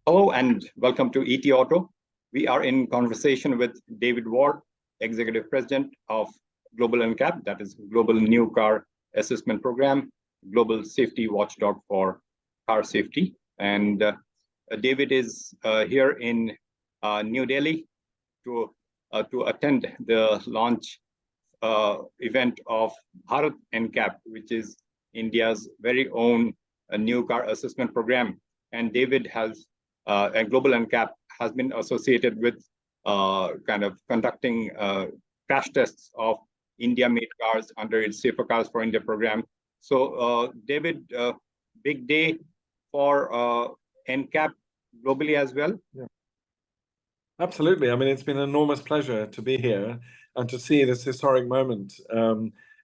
Hello and welcome to ETAuto. We are in conversation with David Ward, Executive President of Global NCAP, that is Global New Car Assessment Program, Global Safety Watchdog for Car Safety. And David is here in New Delhi to attend the launch event of Bharat NCAP, which is India's very own new car assessment program. And David has and Global NCAP has been associated with kind of conducting crash tests of India-made cars under its Safer Cars for India program. So, David, big day for NCAP globally as well. Yeah. Absolutely. I mean, it's been an enormous pleasure to be here and to see this historic moment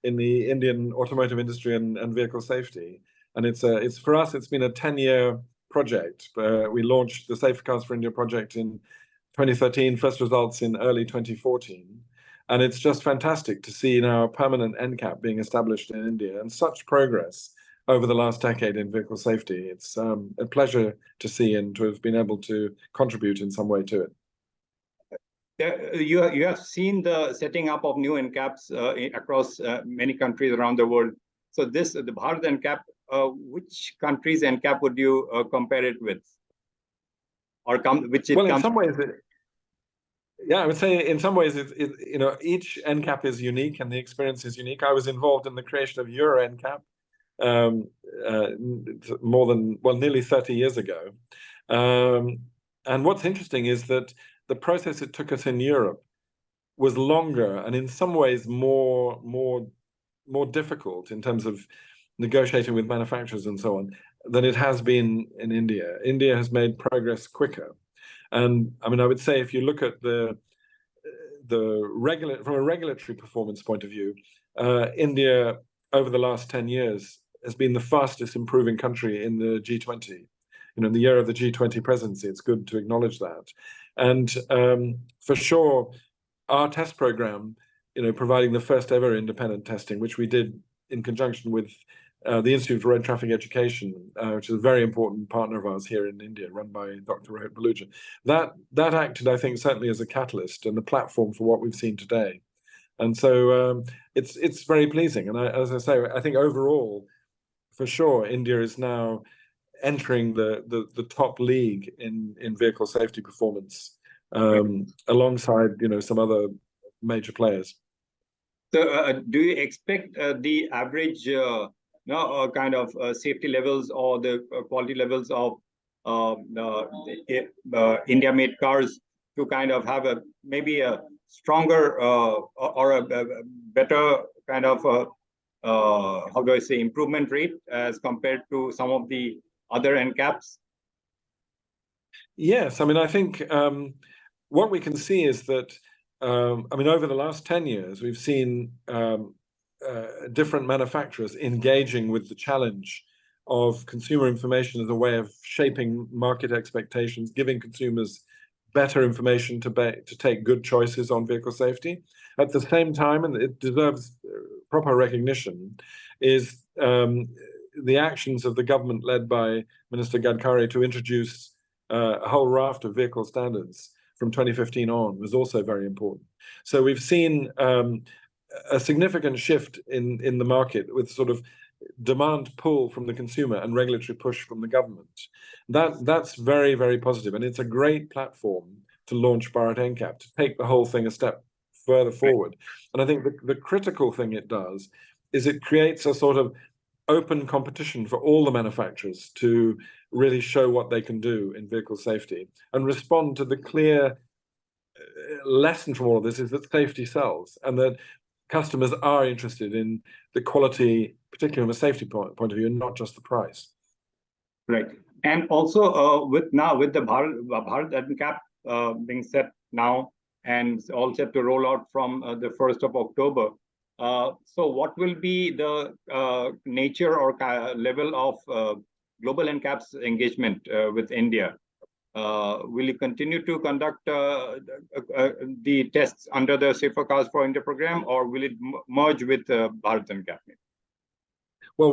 in the Indian automotive industry and vehicle safety. And it's for us, it's been a 10-year project. We launched the Safer Cars for India project in 2013, first results in early 2014. And it's just fantastic to see now a permanent NCAP being established in India and such progress over the last decade in vehicle safety. It's a pleasure to see and to have been able to contribute in some way to it. You have seen the setting up of new NCAPs across many countries around the world. So the Bharat NCAP, which country's NCAP would you compare it with? Or in some ways, yeah, I would say in some ways, each NCAP is unique and the experience is unique. I was involved in the creation of Euro NCAP nearly 30 years ago. And what's interesting is that the process it took us in Europe was longer and in some ways more difficult in terms of negotiating with manufacturers and so on than it has been in India. India has made progress quicker. And I mean, I would say if you look at from a regulatory performance point of view, India over the last 10 years has been the fastest improving country in the G20. In the year of the G20 presidency, it's good to acknowledge that. And for sure, our test program, providing the first ever independent testing, which we did in conjunction with the Institute for Road Traffic Education, which is a very important partner of ours here in India, run by Dr. Rohit Baluja. That acted, I think, certainly as a catalyst and the platform for what we've seen today. And so it's very pleasing. And as I say, I think overall, for sure, India is now entering the top league in vehicle safety performance, alongside some other major players. So, do you expect the average kind of safety levels or the quality levels of India-made cars to kind of have maybe a stronger or a better kind of how do I say improvement rate as compared to some of the other NCAPs? Yes, I mean, I think what we can see is that, over the last 10 years, we've seen different manufacturers engaging with the challenge of consumer information as a way of shaping market expectations, giving consumers better information to take good choices on vehicle safety. At the same time, and it deserves proper recognition, is the actions of the government led by Minister Gadkari to introduce a whole raft of vehicle standards from 2015 on was also very important. So we've seen a significant shift in the market with sort of demand pull from the consumer and regulatory push from the government. That's very, very positive. And it's a great platform to launch Bharat NCAP, to take the whole thing a step further forward. And I think the critical thing it does is it creates a sort of open competition for all the manufacturers to really show what they can do in vehicle safety and respond to the clear lesson from all of this is that safety sells and that customers are interested in the quality, particularly from a safety point of view, and not just the price. Right. And also with the Bharat NCAP being set now and all set to roll out from the 1st of October. So what will be the nature or level of Global NCAP's engagement with India? Will you continue to conduct the tests under the Safer Cars for India program, or will it merge with Bharat NCAP? Well,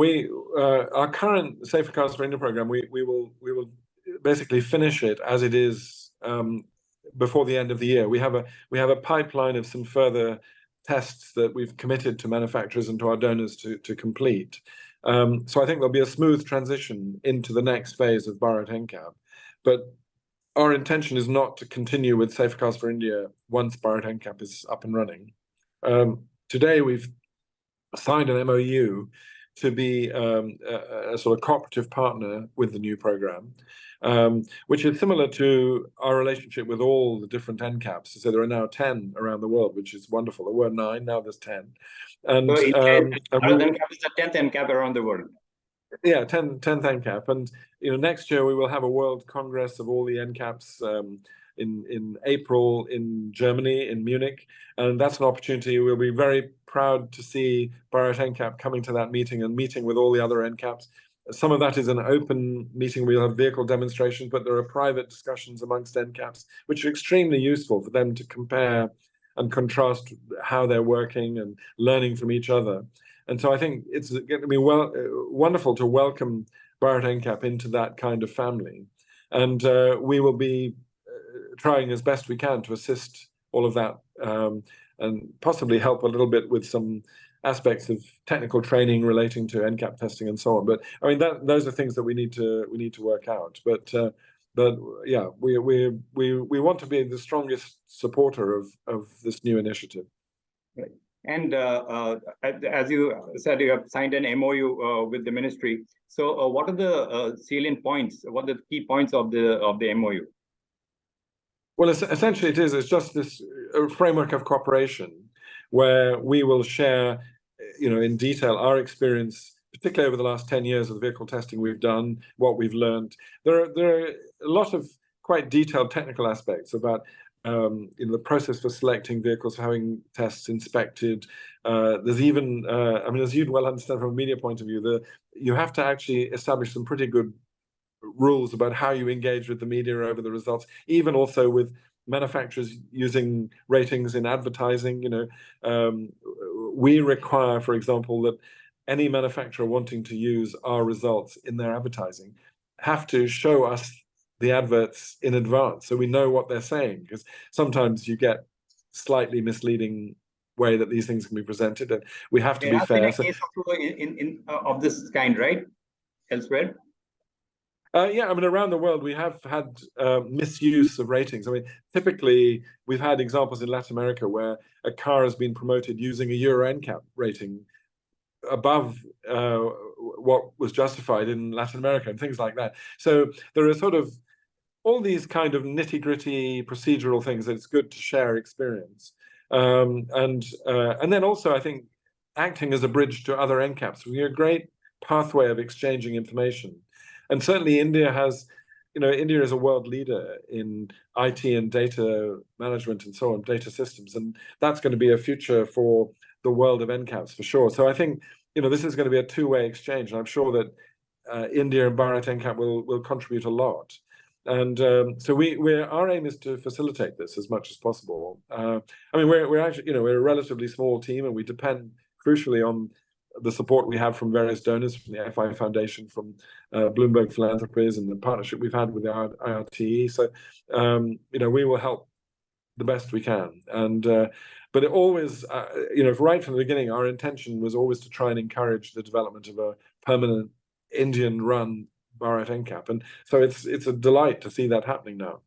our current Safer Cars for India program, we will basically finish it as it is before the end of the year. We have a pipeline of some further tests that we've committed to manufacturers and to our donors to complete. So I think there'll be a smooth transition into the next phase of Bharat NCAP. But our intention is not to continue with Safer Cars for India once Bharat NCAP is up and running. Today we've signed an MOU to be a sort of cooperative partner with the new program, which is similar to our relationship with all the different NCAPs. So there are now 10 around the world, which is wonderful. There were 9, now there's 10. And so NCAP is the 10th NCAP around the world. Yeah, 10th NCAP. And next year we will have a World Congress of all the NCAPs in April in Germany, in Munich. And that's an opportunity. We'll be very proud to see Bharat NCAP coming to that meeting and meeting with all the other NCAPs. Some of that is an open meeting. We'll have vehicle demonstrations, but there are private discussions amongst NCAPs, which are extremely useful for them to compare and contrast how they're working and learning from each other. And so I think it's going to be wonderful to welcome Bharat NCAP into that kind of family. And we will be trying as best we can to assist all of that and possibly help a little bit with some aspects of technical training relating to NCAP testing and so on. But I mean, those are things that we need to work out. But yeah, we want to be the strongest supporter of this new initiative. Right. And as you said, you have signed an MOU with the ministry. So what are the salient points? What are the key points of the MOU? Well, essentially it's just this framework of cooperation where we will share, in detail our experience, particularly over the last 10 years of the vehicle testing we've done, what we've learned. There are a lot of quite detailed technical aspects about the process for selecting vehicles, for having tests inspected. There's even, as you'd well understand from a media point of view, you have to actually establish some pretty good rules about how you engage with the media over the results, even also with manufacturers using ratings in advertising. We require, for example, that any manufacturer wanting to use our results in their advertising have to show us the adverts in advance so we know what they're saying, because sometimes you get slightly misleading way that these things can be presented, and we have to be fair. There has been a case of this kind, right? Elsewhere? Yeah, around the world we have had misuse of ratings. Typically we've had examples in Latin America where a car has been promoted using a Euro NCAP rating above what was justified in Latin America and things like that. So there are sort of all these kind of nitty-gritty procedural things that it's good to share experience. And then also I think acting as a bridge to other NCAPs. We have a great pathway of exchanging information. And certainly India has, India is a world leader in IT and data management and so on, data systems. And that's going to be a future for the world of NCAPs for sure. So I think, this is going to be a two-way exchange. And I'm sure that India and Bharat NCAP will contribute a lot. And so our aim is to facilitate this as much as possible. We're actually, we're a relatively small team, and we depend crucially on the support we have from various donors, from the FI Foundation, from Bloomberg Philanthropies, and the partnership we've had with the IRTE. So, we will help the best we can. And but it always, right from the beginning, our intention was always to try and encourage the development of a permanent Indian-run Bharat NCAP. And so it's a delight to see that happening now.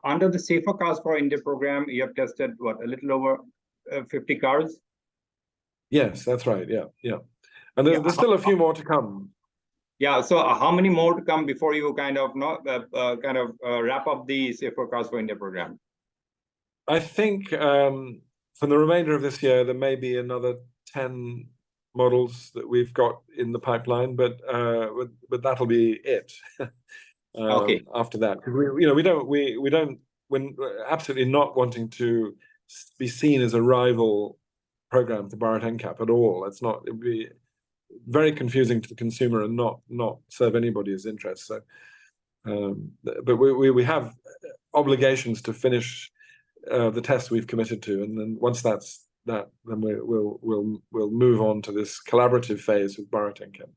Under the Safer Cars for India program, you have tested a little over 50 cars? Yes, that's right. Yeah. And there's still a few more to come. Yeah. So how many more to come before you kind of wrap up the Safer Cars for India program? I think for the remainder of this year, there may be another 10 models that we've got in the pipeline, but that'll be it. Okay. After that, we're absolutely not wanting to be seen as a rival program to Bharat NCAP at all. It would be very confusing to the consumer and not serve anybody's interests. So, but we have obligations to finish the tests we've committed to, and then once that's that, then we'll move on to this collaborative phase with Bharat NCAP.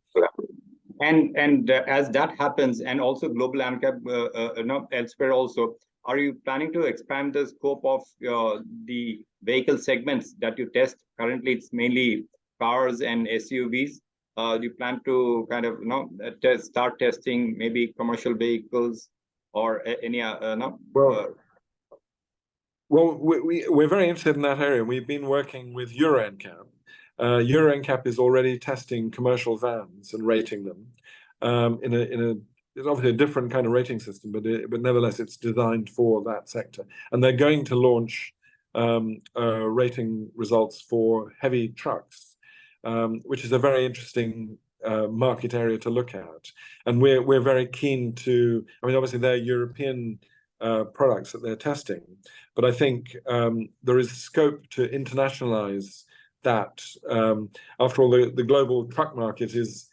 And as that happens, and also Global NCAP, elsewhere also, are you planning to expand the scope of the vehicle segments that you test? Currently, it's mainly cars and SUVs. Do you plan to kind of start testing maybe commercial vehicles or any Well, we're very interested in that area. We've been working with Euro NCAP. Euro NCAP is already testing commercial vans and rating them it's obviously a different kind of rating system, but nevertheless it's designed for that sector. And they're going to launch rating results for heavy trucks, which is a very interesting market area to look at. And we're very keen to. I mean, obviously they're European products that they're testing, but I think there is scope to internationalize that. After all, the global truck market is,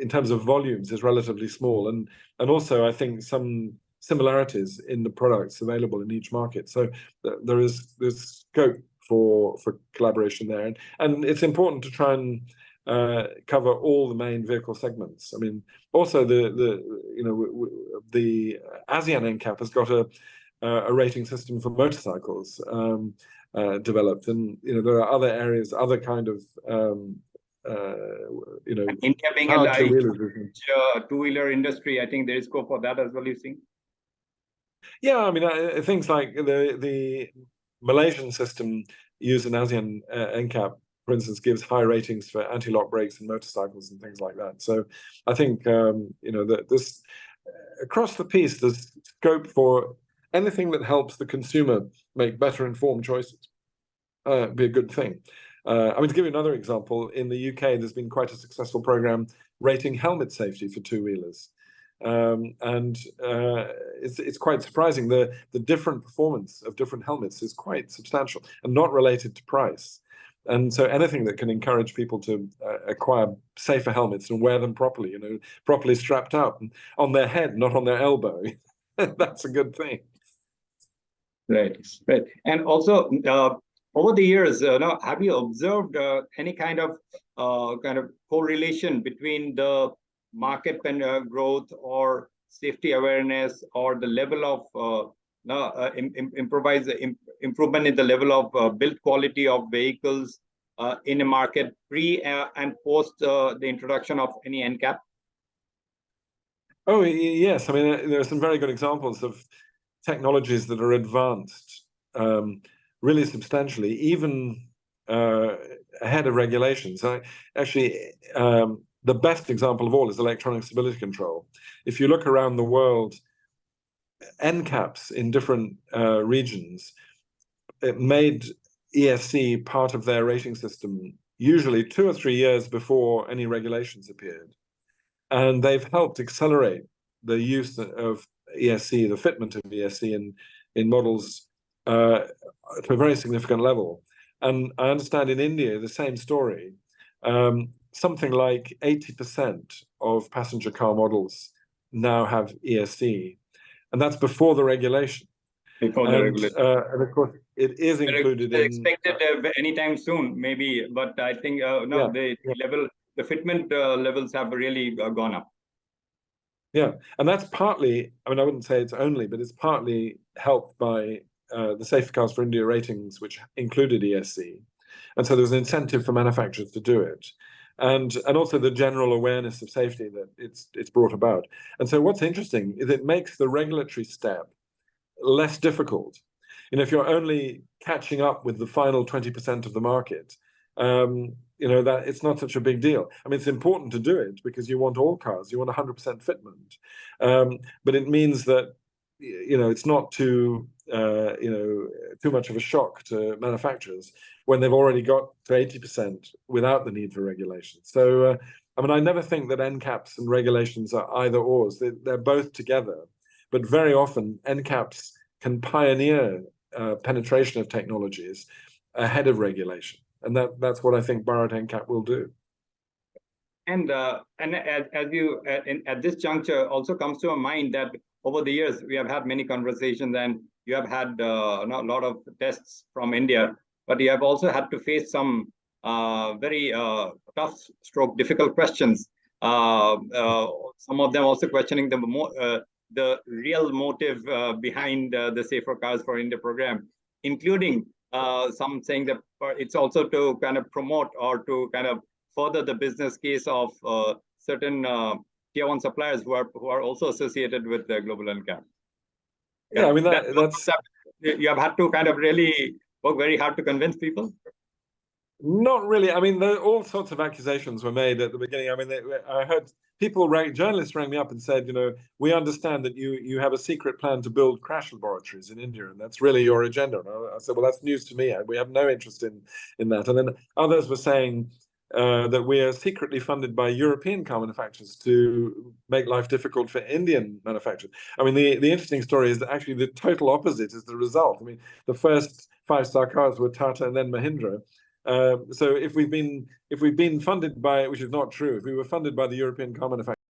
in terms of volumes, is relatively small, and also I think some similarities in the products available in each market. So there's scope for collaboration there, and it's important to try and cover all the main vehicle segments. I mean, also the ASEAN NCAP has got a rating system for motorcycles developed, and there are other areas, other kind of India being a two-wheeler industry, I think there is scope for that as well, you think? Yeah, I mean, things like the Malaysian system used in ASEAN NCAP, for instance, gives high ratings for anti-lock brakes in motorcycles and things like that. So I think that this across the piece, there's scope for anything that helps the consumer make better informed choices. Be a good thing. I mean, to give you another example, in the UK, there's been quite a successful program rating helmet safety for two-wheelers. And it's quite surprising. The different performance of different helmets is quite substantial and not related to price. And so anything that can encourage people to acquire safer helmets and wear them properly, properly strapped up and on their head, not on their elbow, that's a good thing. Right. And also, over the years, have you observed any kind of correlation between the market growth or safety awareness or the level of improvement in the level of build quality of vehicles in a market pre and post the introduction of any NCAP? Oh, yes. I mean, there are some very good examples of technologies that are advanced really substantially, even ahead of regulations. The best example of all is electronic stability control. If you look around the world, NCAPs in different regions, it made ESC part of their rating system, usually 2 or 3 years before any regulations appeared. And they've helped accelerate the use of ESC, the fitment of ESC in models to a very significant level. And I understand in India, the same story. Something like 80% of passenger car models now have ESC, and that's before the regulation. Before the regulation. And of course, it is included in... Expected anytime soon, maybe, but I think the fitment levels have really gone up. Yeah, and that's partly, I mean, I wouldn't say it's only, but it's partly helped by the Safer Cars for India ratings, which included ESC. And so there was an incentive for manufacturers to do it. And also the general awareness of safety that it's brought about. And so what's interesting is it makes the regulatory step less difficult. If you're only catching up with the final 20% of the market, that it's not such a big deal. I mean, it's important to do it because you want all cars, you want 100% fitment. But it means that, it's not too much of a shock to manufacturers when they've already got to 80% without the need for regulation. So, I mean, I never think that NCAPs and regulations are either ors. They're both together. But very often, NCAPs can pioneer penetration of technologies ahead of regulation. And that's what I think Bharat NCAP will do. And as you at this juncture also comes to a mind that over the years we have had many conversations and you have had a lot of tests from India, but you have also had to face some very tough stroke difficult questions Some of them also questioning the real motive behind the Safer Cars for India program, including some saying that it's also to kind of promote or to kind of further the business case of certain tier 1 suppliers who are also associated with the Global NCAP. Yeah, I mean that's you have had to kind of really work very hard to convince people. Not really. I mean, all sorts of accusations were made at the beginning. I mean, I heard journalists rang me up and said, we understand that you have a secret plan to build crash laboratories in India, and that's really your agenda. And I said, well, that's news to me. We have no interest in that. And then others were saying that we are secretly funded by European car manufacturers to make life difficult for Indian manufacturers. I mean, the interesting story is that actually the total opposite is the result. I mean, the first 5-star cars were Tata and then Mahindra. So if we've been funded by, which is not true, if we were funded by the European car manufacturers,